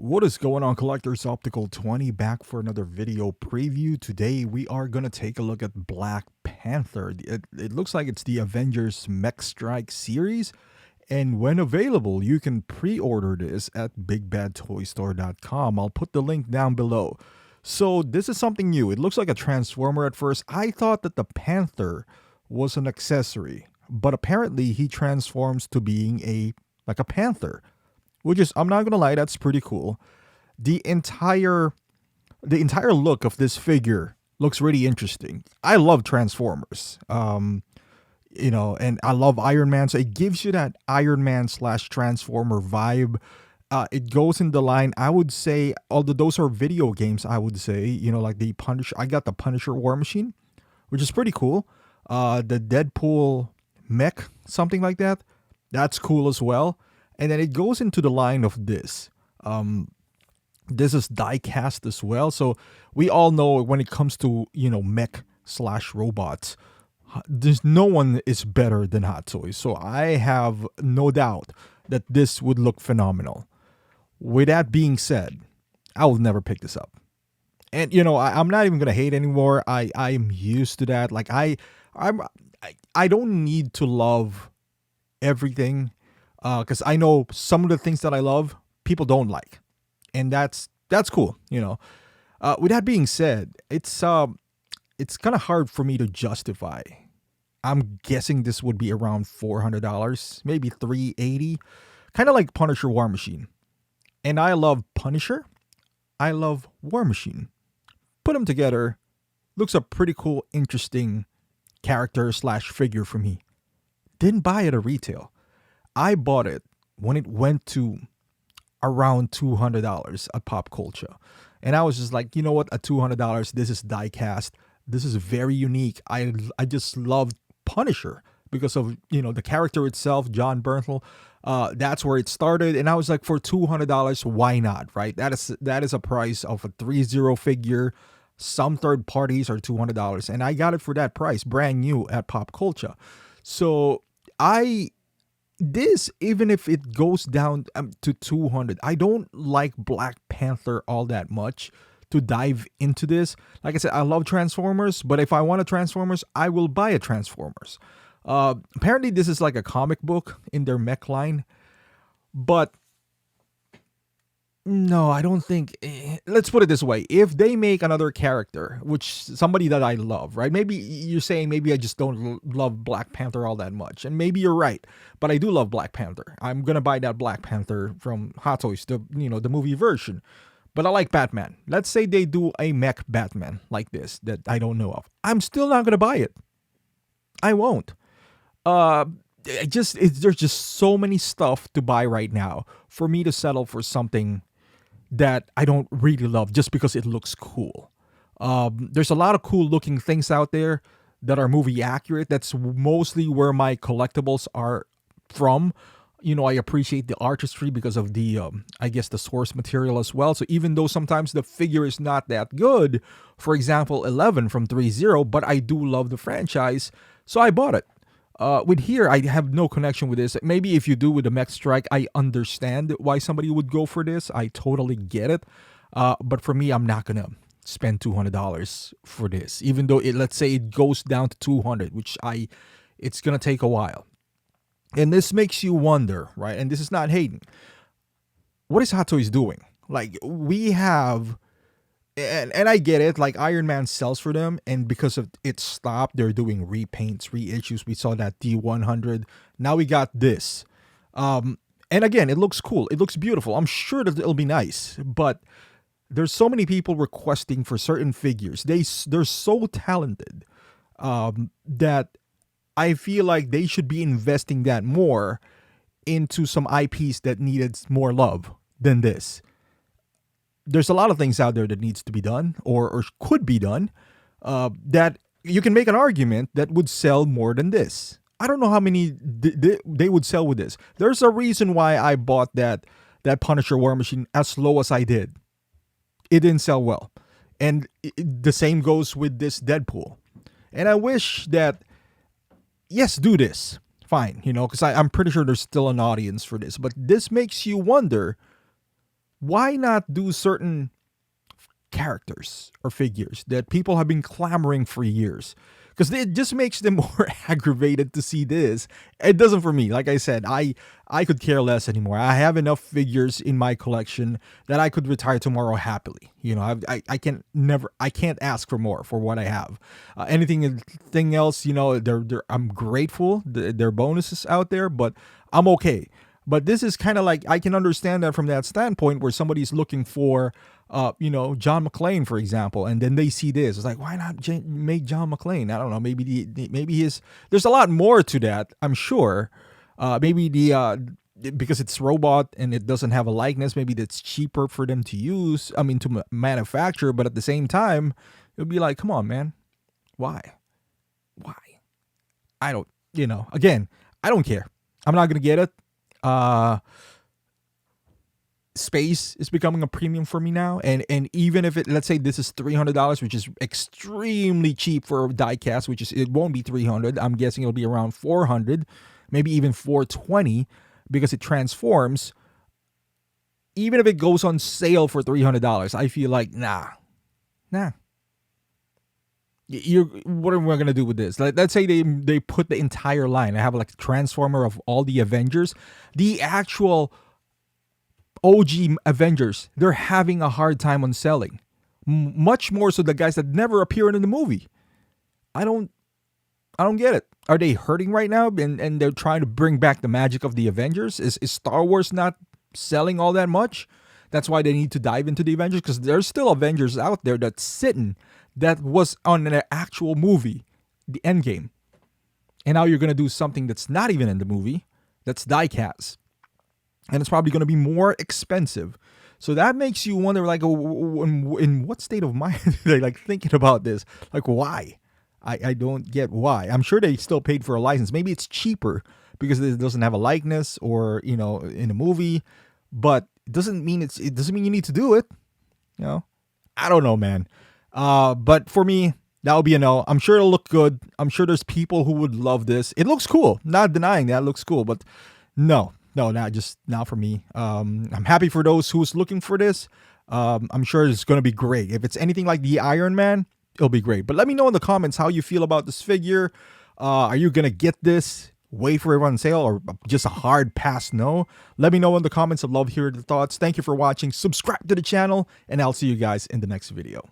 What is going on, collectors? Optical 20 back for another video preview. Today we are going to take a look at Black Panther. It looks like it's the Avengers Mech Strike series, and when available you can pre-order this at bigbadtoystore.com. I'll put the link down below. So this is something new. It looks like a transformer at first. I thought that the Panther was an accessory, but apparently he transforms to being a panther, which is, I'm not gonna lie, that's pretty cool. The entire look of this figure looks really interesting. I love Transformers, and I love Iron Man, so it gives you that Iron Man slash Transformer vibe. It goes in the line, I would say, although those are video games, I would say, like the Punisher. I got the Punisher War Machine, which is pretty cool. The Deadpool Mech, something like that, that's cool as well. And then it goes into the line of this. This is die cast as well. So we all know when it comes to, mech slash robots, there's no one is better than Hot Toys. So I have no doubt that this would look phenomenal. With that being said, I will never pick this up. And, I'm not even going to hate anymore. I'm used to that. Like I don't need to love everything. Because I know some of the things that I love, people don't like, and that's cool. With that being said, it's kind of hard for me to justify. I'm guessing this would be around $400, maybe $380, kind of like Punisher War Machine. And I love Punisher, I love War Machine. Put them together, looks a pretty cool, interesting character slash figure for me. Didn't buy it at retail. I bought it when it went to around $200 at Pop Culture. And I was just like, you know what, at $200, this is die cast. This is very unique. I just love Punisher because of, the character itself, John Bernthal. That's where it started. And I was like, for $200, why not, right? That is a price of a 3-0 figure. Some third parties are $200. And I got it for that price, brand new at Pop Culture. So this, even if it goes down to 200, I don't like Black Panther all that much to dive into this. Like I said, I love Transformers, but if I want a Transformers, I will buy a Transformers. Apparently this is like a comic book in their mech line, but no, I don't think. Let's put it this way. If they make another character, which somebody that I love, right? Maybe you're saying maybe I just don't love Black Panther all that much. And maybe you're right. But I do love Black Panther. I'm going to buy that Black Panther from Hot Toys, the movie version. But I like Batman. Let's say they do a mech Batman like this that I don't know of. I'm still not going to buy it. I won't. There's just so many stuff to buy right now for me to settle for something that I don't really love just because it looks cool. There's a lot of cool looking things out there that are movie accurate. That's mostly where my collectibles are from. I appreciate the artistry because of the, the source material as well. So even though sometimes the figure is not that good, for example, 11 from 3-0, but I do love the franchise, so I bought it. With here, I have no connection with this. Maybe if you do with the Mech Strike, I understand why somebody would go for this. I totally get it. But for me, I'm not going to spend $200 for this. Even though, let's say it goes down to $200, which it's going to take a while. And this makes you wonder, right? And this is not hating. What is Hot Toys doing? Like, we have... And I get it, like Iron Man sells for them, and because of it stopped, they're doing repaints, reissues. We saw that D100. Now we got this. And again, it looks cool. It looks beautiful. I'm sure that it'll be nice, but there's so many people requesting for certain figures. They're so talented that I feel like they should be investing that more into some IPs that needed more love than this. There's a lot of things out there that needs to be done or could be done that you can make an argument that would sell more than this. I don't know how many they would sell with this. There's a reason why I bought that Punisher War Machine as low as I did. It didn't sell well. And the same goes with this Deadpool. And I wish that, yes, do this. Fine, because I'm pretty sure there's still an audience for this. But this makes you wonder, why not do certain characters or figures that people have been clamoring for years? Because it just makes them more aggravated to see this. It doesn't for me. Like I said, I could care less anymore. I have enough figures in my collection that I could retire tomorrow happily. You know, I can't ask for more for what I have. Anything else, you know, I'm grateful. There are bonuses out there, but I'm okay. But this is kind of like, I can understand that from that standpoint where somebody's looking for, you know, John McClane, for example, and then they see this. It's like, why not make John McClane? I don't know. Maybe there's a lot more to that, I'm sure. Maybe because it's robot and it doesn't have a likeness, maybe that's cheaper for them to use. I mean, to manufacture, but at the same time, it would be like, come on, man. Why? I don't, you know, again, I don't care. I'm not going to get it. Space is becoming a premium for me now, and even if let's say this is $300, which is extremely cheap for a diecast, it won't be 300. I'm guessing it'll be around 400, maybe even 420, because it transforms. Even if it goes on sale for $300, I feel like nah. What are we gonna do with this? Let's say they put the entire line. I have like a transformer of all the Avengers, the actual OG Avengers. They're having a hard time on selling, much more so the guys that never appeared in the movie. I don't get it. Are they hurting right now? And they're trying to bring back the magic of the Avengers. Is Star Wars not selling all that much? That's why they need to dive into the Avengers, because there's still Avengers out there that's sitting that was on an actual movie, the Endgame. And now you're going to do something that's not even in the movie, that's diecast. And it's probably going to be more expensive. So that makes you wonder, like, in what state of mind are they like thinking about this? Like, why? I don't get why. I'm sure they still paid for a license. Maybe it's cheaper because it doesn't have a likeness or, you know, in a movie. But it doesn't mean you need to do it. You know? I don't know, man. But for me, that would be a no. I'm sure it'll look good. I'm sure there's people who would love this. It looks cool. Not denying that it looks cool, but no, not for me. I'm happy for those who's looking for this. I'm sure it's going to be great. If it's anything like the Iron Man, it'll be great. But let me know in the comments how you feel about this figure. Are you going to get this? Wait for it on sale, or just a hard pass no? Let me know in the comments. I'd love to hear the thoughts. Thank you for watching. Subscribe to the channel, and I'll see you guys in the next video.